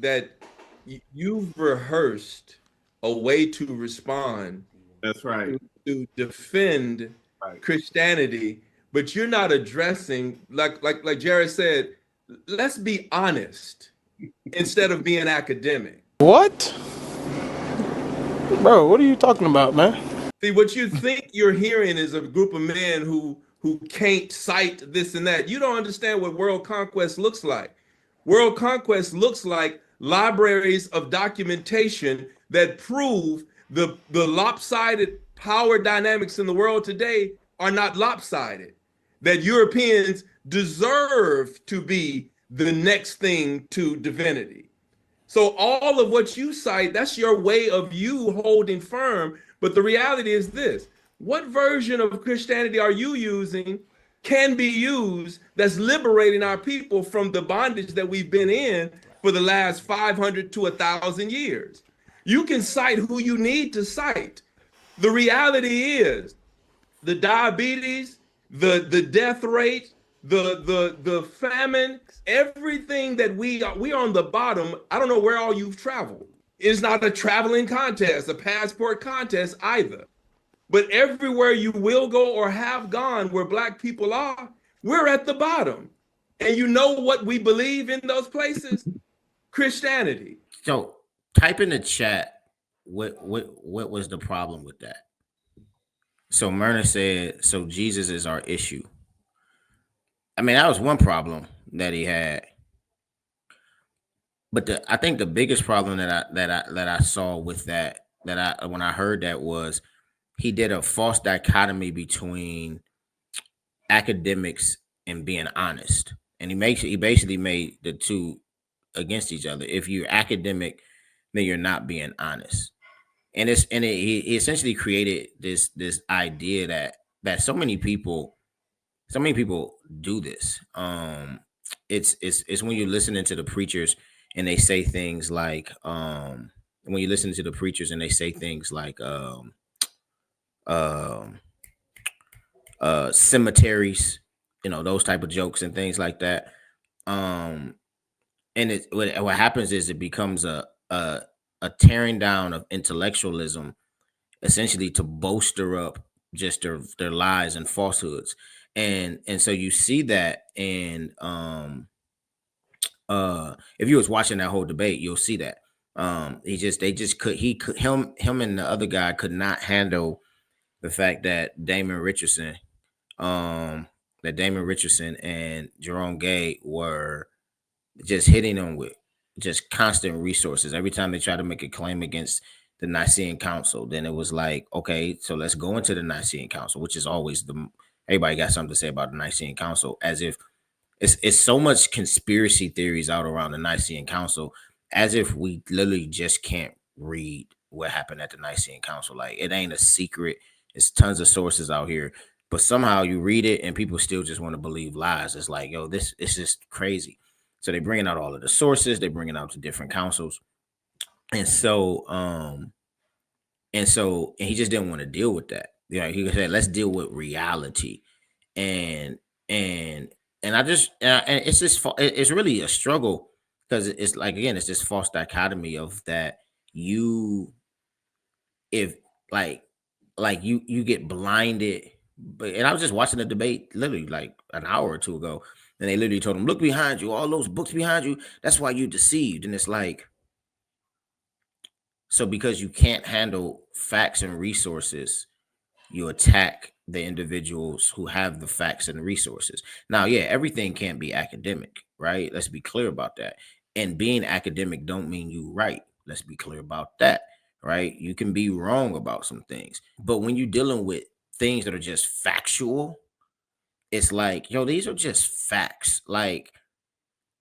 that you've rehearsed a way to respond That's right. to defend Right. Christianity, but you're not addressing, like Jared said, let's be honest instead of being academic. What? Bro, what are you talking about, man? See, what you think you're hearing is a group of men who can't cite this and that. You don't understand what world conquest looks like. World conquest looks like libraries of documentation that prove the lopsided power dynamics in the world today are not lopsided. That Europeans deserve to be the next thing to divinity. So all of what you cite, that's your way of you holding firm. But the reality is this: what version of Christianity are you using can be used that's liberating our people from the bondage that we've been in for the last 500 to 1,000 years. You can cite who you need to cite. The reality is the diabetes, the death rate, the famine, everything that we on the bottom. I don't know where all you've traveled. It's not a traveling contest, a passport contest either. But everywhere you will go or have gone where black people are, we're at the bottom. And you know what we believe in those places? Christianity. So type in the chat what was the problem with that? So Myrna said, so Jesus is our issue. I mean, that was one problem that he had. But I think the biggest problem that I saw with that when I heard that was he did a false dichotomy between academics and being honest. And he basically made the two against each other. If you're academic, then you're not being honest. He essentially created this idea that so many people do this. It's when you're listening to the preachers and they say things like when you listen to the preachers and they say things like um cemeteries, those type of jokes and things like that. Um and what happens is it becomes a tearing down of intellectualism, essentially to bolster up just their lies and falsehoods. And so you see that in if you was watching that whole debate, you'll see that they just could he could him and the other guy could not handle the fact that Damon Richardson and Jerome Gay were just hitting them with just constant resources. Every time they try to make a claim against the Nicene Council, then it was like, okay, so let's go into the Nicene Council, which is always everybody got something to say about the Nicene Council, as if it's so much conspiracy theories out around the Nicene Council, as if we literally just can't read what happened at the Nicene Council. Like, it ain't a secret. It's tons of sources out here, but somehow you read it and people still just want to believe lies. It's like, yo, this is just crazy. So they bringing out all of the sources, they bringing out the different councils, and he just didn't want to deal with that. He said, let's deal with reality, and and and I just and it's just it's really a struggle, because it's like, again, it's this false dichotomy of that you if you get blinded. But and I was just watching the debate literally like an hour or two ago, and they literally told him, look behind you, all those books behind you, that's why you deceived. And it's like, so because you can't handle facts and resources, you attack the individuals who have the facts and resources. Now, yeah, everything can't be academic, right? Let's be clear about that. And being academic don't mean you right. Let's be clear about that, right? You can be wrong about some things. But when you're dealing with things that are just factual, it's like, yo, these are just facts. Like,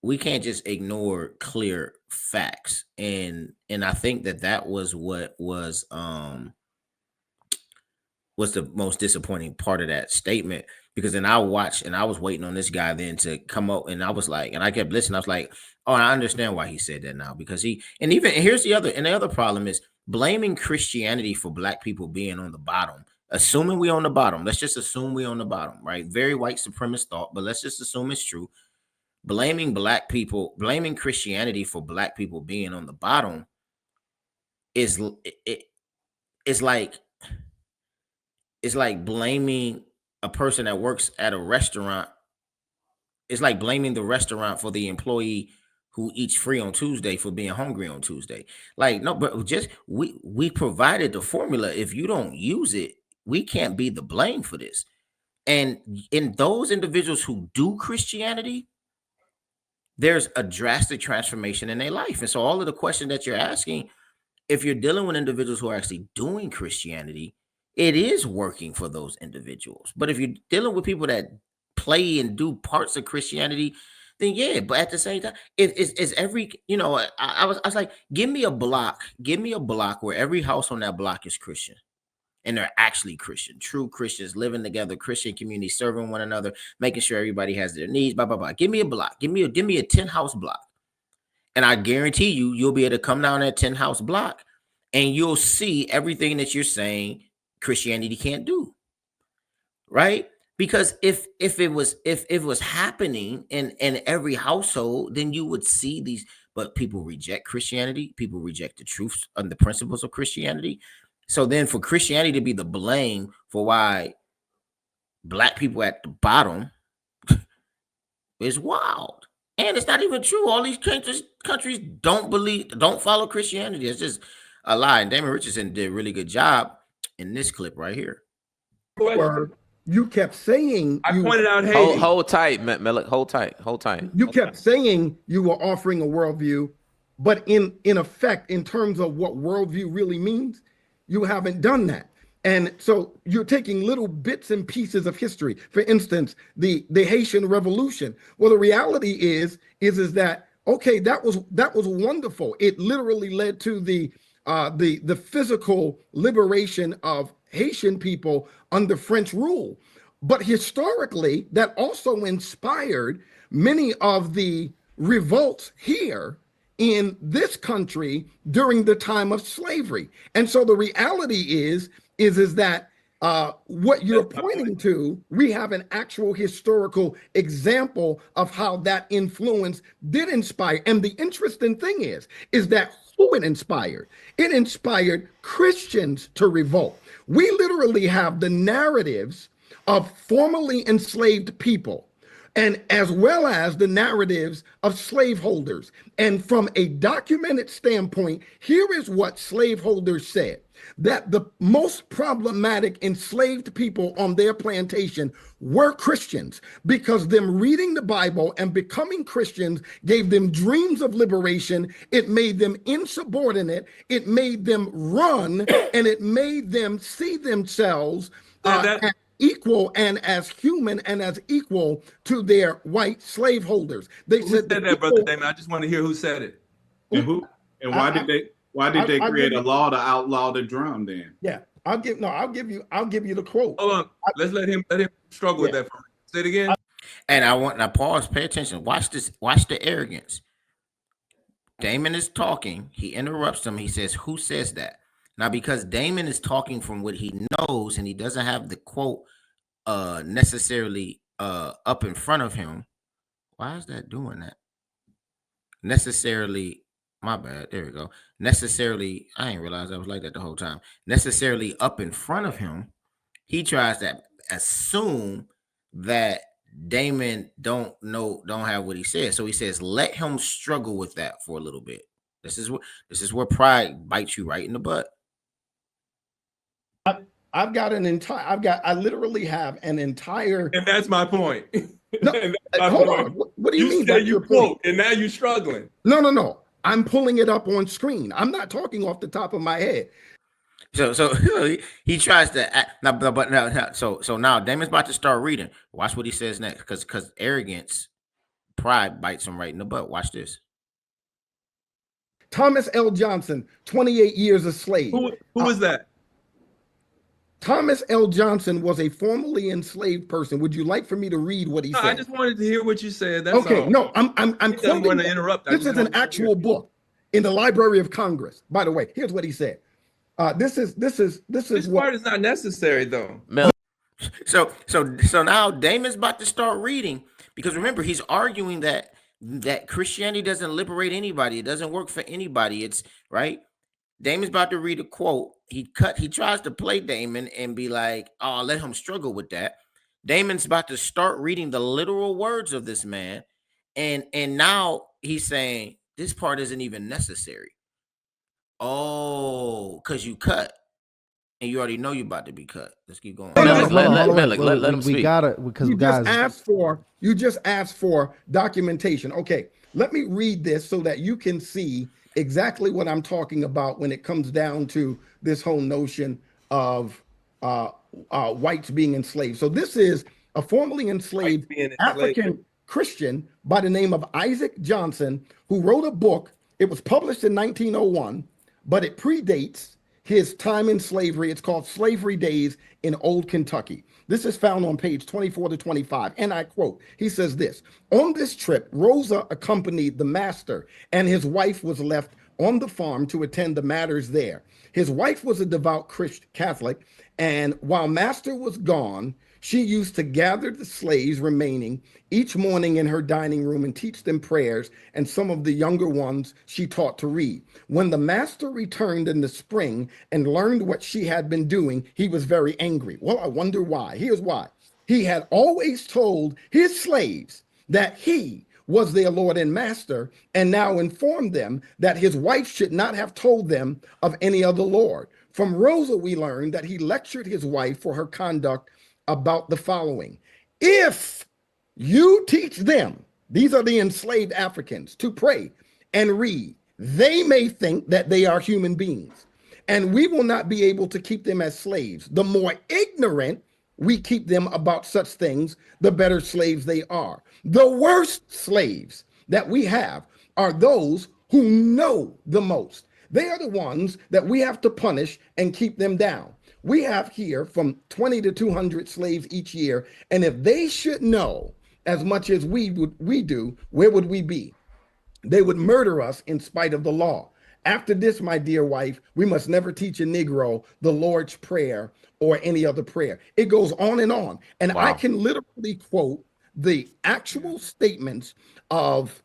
we can't just ignore clear facts. And I think that was what was the most disappointing part of that statement, because then I watched and I was waiting on this guy then to come up, and I was like, and I kept listening. I was like, oh, I understand why he said that now, because and here's the other problem is blaming Christianity for black people being on the bottom, assuming we on the bottom. Let's just assume we on the bottom, right? Very white supremacist thought, but let's just assume it's true. blaming black people, blaming Christianity for black people being on the bottom is it's like blaming a person that works at a restaurant. It's like blaming the restaurant for the employee who eats free on Tuesday for being hungry on Tuesday. Like, no, but just we provided the formula. If you don't use it, we can't be the blame for this. And in those individuals who do Christianity, there's a drastic transformation in their life. And so all of the questions that you're asking, if you're dealing with individuals who are actually doing Christianity, it is working for those individuals. But if you're dealing with people that play and do parts of Christianity, then yeah. But at the same time, it's every, I was like, give me a block where every house on that block is Christian. And they're actually Christian, true Christians, living together, Christian community, serving one another, making sure everybody has their needs, blah, blah, blah. Give me a block. Give me a 10-house block. And I guarantee you'll be able to come down that 10-house block and you'll see everything that you're saying Christianity can't do. Right? Because if it was happening in every household, then you would see these, but people reject Christianity, people reject the truths and the principles of Christianity. So then for Christianity to be the blame for why black people at the bottom is wild. And it's not even true. All these countries don't follow Christianity. It's just a lie. And Damon Richardson did a really good job in this clip right here. You kept saying I pointed out Haiti. Hold tight, Malik. Hold tight. You kept saying you were offering a worldview, but in effect, in terms of what worldview really means, you haven't done that. And so you're taking little bits and pieces of history. For instance, the Haitian Revolution. Well, the reality is that, okay, that was wonderful. It literally led to the physical liberation of Haitian people under French rule. But historically, that also inspired many of the revolts here in this country during the time of slavery. And so the reality is that what you're pointing to, we have an actual historical example of how that influence did inspire. And the interesting thing is that who it inspired? It inspired Christians to revolt. We literally have the narratives of formerly enslaved people, and as well as the narratives of slaveholders. And from a documented standpoint, here is what slaveholders said: that the most problematic enslaved people on their plantation were Christians, because them reading the Bible and becoming Christians gave them dreams of liberation. It made them insubordinate. It made them run, and it made them see themselves as equal and as human and as equal to their white slaveholders. Who said that, Brother Damon? I just want to hear who said it. And why did they create a law to outlaw the drum then? Yeah, I'll give you the quote. Hold on. Let's let him struggle with that for me. Say it again. And I want now pause, pay attention. Watch this, watch the arrogance. Damon is talking, he interrupts him, he says, "Who says that?" Now, because Damon is talking from what he knows and he doesn't have the quote necessarily up in front of him. Why is that doing that? Necessarily, my bad. There we go. Necessarily, I didn't realize I was like that the whole time. Necessarily up in front of him, he tries to assume that Damon don't have what he says. So he says, let him struggle with that for a little bit. This is where pride bites you right in the butt. I literally have an entire. And that's my point. No, hold on. What do you mean? That you quote, and now you're struggling. No. I'm pulling it up on screen. I'm not talking off the top of my head. So he tries to act, so now Damon's about to start reading. Watch what he says next, because arrogance, pride bites him right in the butt. Watch this. Thomas L. Johnson, 28 years a slave. Who was that? Thomas L. Johnson was a formerly enslaved person. Would you like for me to read what he said? I just wanted to hear what you said. That's okay. All. No, I'm quoting. Want to interrupt. This is an actual book in the Library of Congress. By the way, here's what he said. This part is not necessary though. So now Damon's about to start reading, because remember, he's arguing that that Christianity doesn't liberate anybody. It doesn't work for anybody. It's right. Damon's about to read a quote. He tries to play Damon and be like, oh, let him struggle with that. Damon's about to start reading the literal words of this man. And now he's saying this part isn't even necessary. Oh, because you cut. And you already know you're about to be cut. Let's keep going. Malik, let him We speak. gotta, because you just asked for documentation. Okay, let me read this so that you can see exactly what I'm talking about when it comes down to this whole notion of whites being enslaved. So this is a formerly enslaved African Christian by the name of Isaac Johnson, who wrote a book. It was published in 1901, but it predates his time in slavery. It's called Slavery Days in Old Kentucky. This is found on page 24 to 25. And I quote, he says this: on this trip, Rosa accompanied the master, and his wife was left on the farm to attend the matters there. His wife was a devout Christian Catholic, and while master was gone, she used to gather the slaves remaining each morning in her dining room and teach them prayers, and some of the younger ones she taught to read. When the master returned in the spring and learned what she had been doing, he was very angry. Well, I wonder why. Here's why. He had always told his slaves that he was their Lord and master, and now informed them that his wife should not have told them of any other Lord. From Rosa, we learned that he lectured his wife for her conduct about the following: if you teach them, these are the enslaved Africans, to pray and read, they may think that they are human beings, and we will not be able to keep them as slaves. The more ignorant we keep them about such things, the better slaves they are. The worst slaves that we have are those who know the most. They are the ones that we have to punish and keep them down. We have here from 20 to 200 slaves each year, and if they should know as much as we do, where would we be? They would murder us in spite of the law. After this, my dear wife, we must never teach a Negro the Lord's Prayer or any other prayer. It goes on. And wow. I can literally quote the actual statements of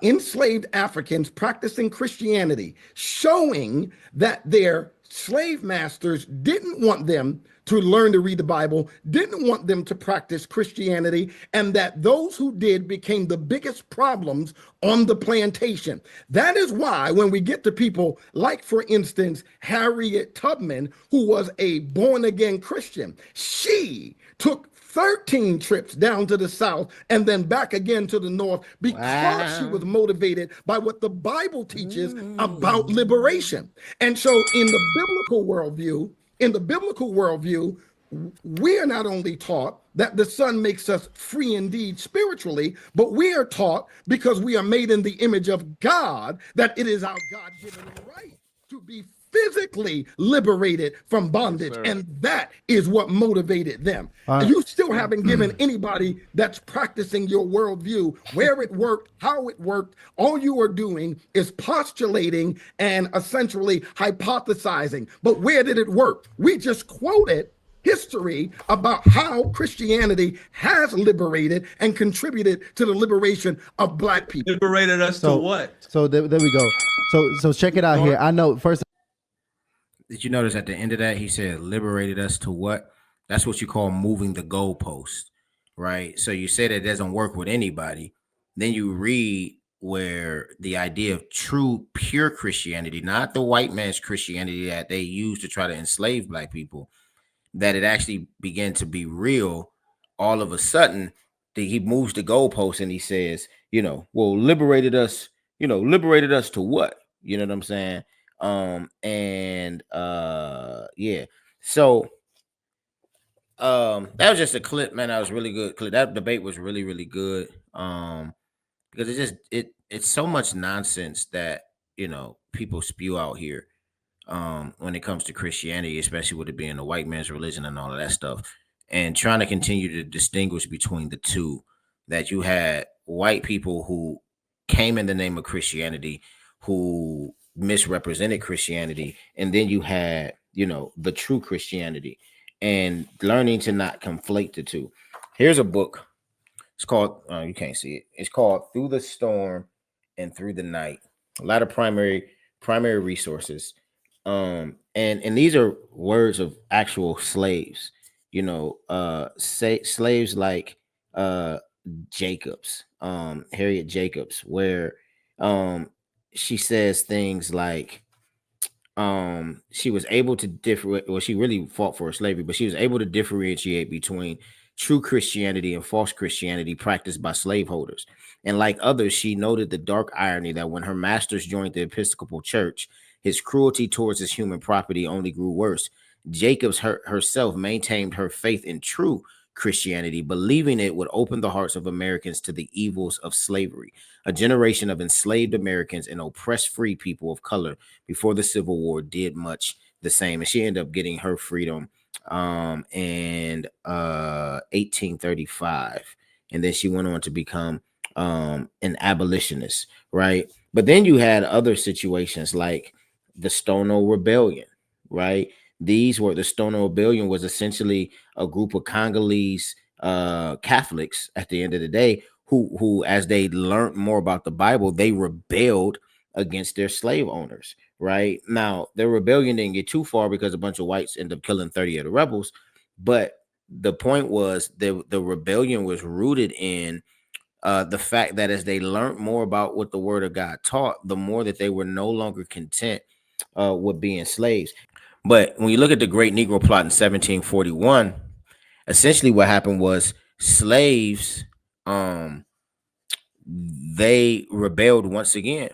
enslaved Africans practicing Christianity, showing that their slave masters didn't want them to learn to read the Bible, didn't want them to practice Christianity, and that those who did became the biggest problems on the plantation. That is why when we get to people like, for instance, Harriet Tubman, who was a born-again Christian, she took 13 trips down to the South and then back again to the North because she was motivated by what the Bible teaches about liberation. And so in the biblical worldview, we are not only taught that the Son makes us free indeed spiritually, but we are taught, because we are made in the image of God, that it is our God-given right to be physically liberated from bondage. Yes, and that is what motivated them. You still haven't given anybody that's practicing your worldview where it worked, how it worked. All you are doing is postulating and essentially hypothesizing. But where did it work? We just quoted history about how Christianity has liberated and contributed to the liberation of Black people. Liberated us to what? So there we go. So check it out here. I know first. Did you notice at the end of that, he said, liberated us to what? That's what you call moving the goalpost, right? So you say that it doesn't work with anybody. Then you read where the idea of true, pure Christianity, not the white man's Christianity that they use to try to enslave Black people, that it actually began to be real. All of a sudden, he moves the goalpost and he says, well, liberated us to what? You know what I'm saying? Yeah. So that was just a clip, man. That was really good clip. That debate was really, really good. Because it's so much nonsense that people spew out here when it comes to Christianity, especially with it being the white man's religion and all of that stuff, and trying to continue to distinguish between the two, that you had white people who came in the name of Christianity who misrepresented Christianity, and then you had the true Christianity, and learning to not conflate the two. Here's a book It's called, you can't see it. It's called Through the Storm and Through the Night. A lot of primary resources. And these are words of actual slaves, slaves like Jacobs, Harriet Jacobs, where she says things like she was able to she really fought for slavery, but she was able to differentiate between true Christianity and false Christianity practiced by slaveholders. And like others, she noted the dark irony that when her masters joined the Episcopal Church, his cruelty towards his human property only grew worse. Jacobs herself maintained her faith in true Christianity, believing it would open the hearts of Americans to the evils of slavery. A generation of enslaved Americans and oppressed free people of color before the Civil War did much the same. And she ended up getting her freedom in 1835. And then she went on to become an abolitionist, right? But then you had other situations like the Stono Rebellion, right? The Stono Rebellion was essentially a group of Congolese Catholics at the end of the day who, as they learned more about the Bible, they rebelled against their slave owners. Right now, their rebellion didn't get too far because a bunch of whites ended up killing 30 of the rebels. But the point was the rebellion was rooted in the fact that as they learned more about what the Word of God taught, the more that they were no longer content with being slaves. But when you look at the Great Negro Plot in 1741, essentially what happened was slaves they rebelled once again,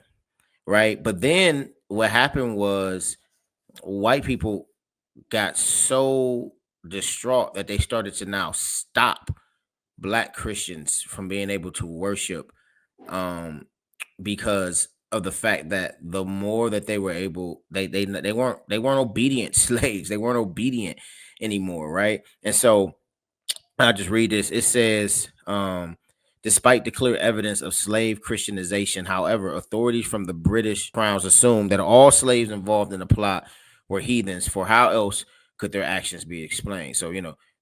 right? But then what happened was white people got so distraught that they started to now stop black Christians from being able to worship because of the fact that the more that they were able, they weren't obedient slaves. They weren't obedient anymore, right? And so I'll just read this. It says, despite the clear evidence of slave Christianization, however, authorities from the British crowns assumed that all slaves involved in the plot were heathens, for how else could their actions be explained? So,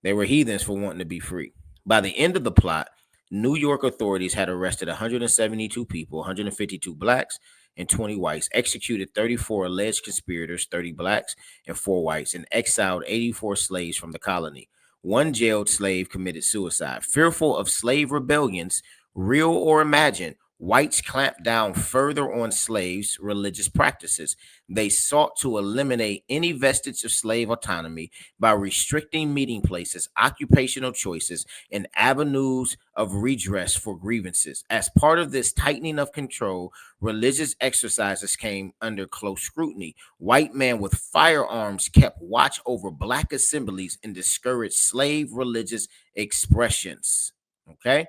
they were heathens for wanting to be free. By the end of the plot, New York authorities had arrested 172 people, 152 blacks and 20 whites, executed 34 alleged conspirators, 30 blacks and 4 whites, and exiled 84 slaves from the colony. One jailed slave committed suicide. Fearful of slave rebellions, real or imagined, whites clamped down further on slaves' religious practices. They sought to eliminate any vestige of slave autonomy by restricting meeting places, occupational choices, and avenues of redress for grievances. As part of this tightening of control, religious exercises came under close scrutiny. White men with firearms kept watch over black assemblies and discouraged slave religious expressions. Okay?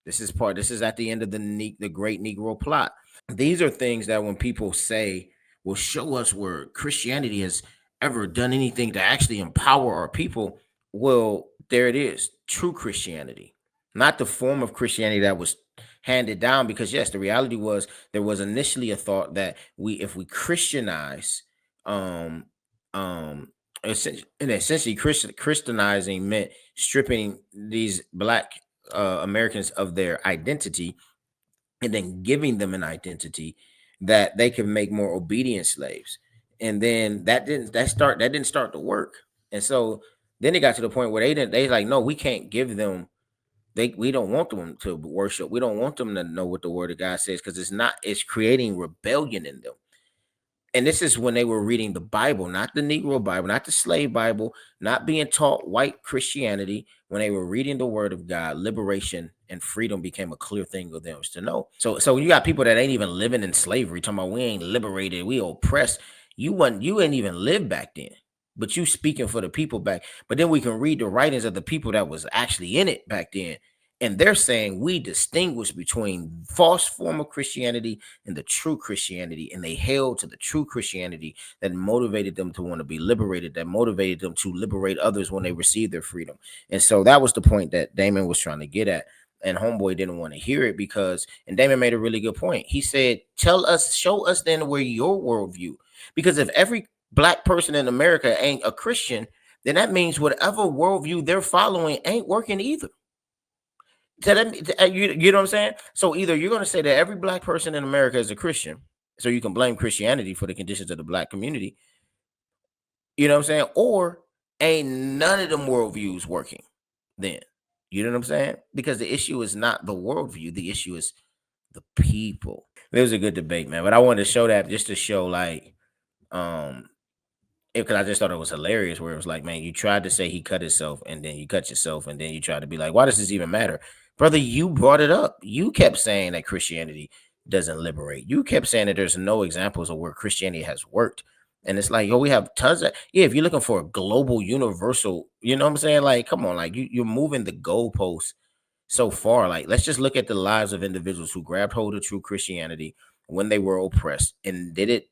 This is at the end of the Great Negro Plot. These are things that when people say, well, show us where Christianity has ever done anything to actually empower our people. Well, there it is. True Christianity, not the form of Christianity that was handed down, because yes, the reality was there was initially a thought that if we Christianize, essentially Christianizing meant stripping these black Americans of their identity and then giving them an identity that they can make more obedient slaves. And then that didn't start to work. And so then it got to the point where they like, no, we can't give them, we don't want them to worship. We don't want them to know what the Word of God says, because it's creating rebellion in them. And this is when they were reading the Bible, not the Negro Bible, not the slave Bible, not being taught white Christianity. When they were reading the Word of God, liberation and freedom became a clear thing for them to know. So you got people that ain't even living in slavery talking about we ain't liberated, we oppressed. You ain't even lived back then, but you speaking for the people back. But then we can read the writings of the people that was actually in it back then. And they're saying we distinguish between false form of Christianity and the true Christianity. And they held to the true Christianity that motivated them to want to be liberated, that motivated them to liberate others when they received their freedom. And so that was the point that Damon was trying to get at. And Homeboy didn't want to hear it and Damon made a really good point. He said, show us then where your worldview, because if every black person in America ain't a Christian, then that means whatever worldview they're following ain't working either. So you know what I'm saying? So either you're going to say that every black person in America is a Christian, so you can blame Christianity for the conditions of the black community. You know what I'm saying? Or ain't none of them worldviews working then. You know what I'm saying? Because the issue is not the worldview. The issue is the people. It was a good debate, man. But I wanted to show that just to show like, because I just thought it was hilarious where it was like, man, you tried to say he cut himself and then you cut yourself and then you tried to be like, why does this even matter? Brother, you brought it up. You kept saying that Christianity doesn't liberate. You kept saying that there's no examples of where Christianity has worked. And it's like, yo, we have tons of, yeah, if you're looking for a global, universal, you know what I'm saying? Like, come on, like you're moving the goalposts so far. Like, let's just look at the lives of individuals who grabbed hold of true Christianity when they were oppressed, and did it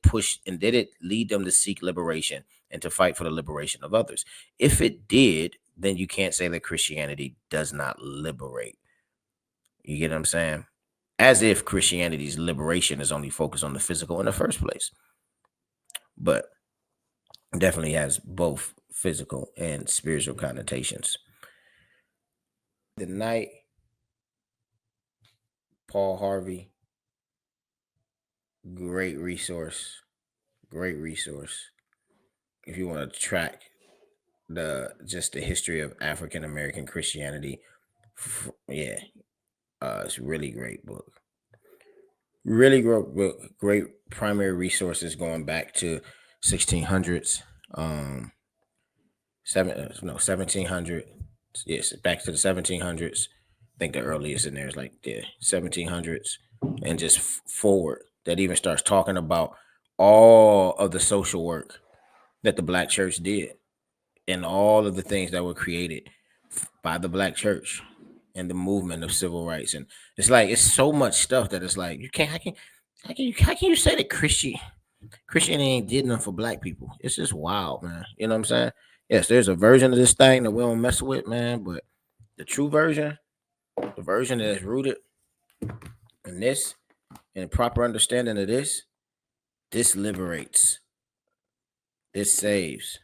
lead them to seek liberation and to fight for the liberation of others? If it did, then you can't say that Christianity does not liberate. You get what I'm saying? As if Christianity's liberation is only focused on the physical in the first place. But definitely has both physical and spiritual connotations. The night, Paul Harvey, great resource. Great resource. If you want to track the history of African American Christianity, yeah, it's a really great book. Really great primary resources going back to 1600s, 1700. Yes, back to the 1700s. I think the earliest in there is like 1700s, and just forward. That even starts talking about all of the social work that the Black church did, and all of the things that were created by the Black church and the movement of civil rights. And it's like, it's so much stuff that it's like, you can't, how can you say that Christianity ain't did nothing for Black people? It's just wild, man. You know what I'm saying? Yes, there's a version of this thing that we don't mess with, man, but the true version, the version that is rooted in this and proper understanding of this liberates, this saves.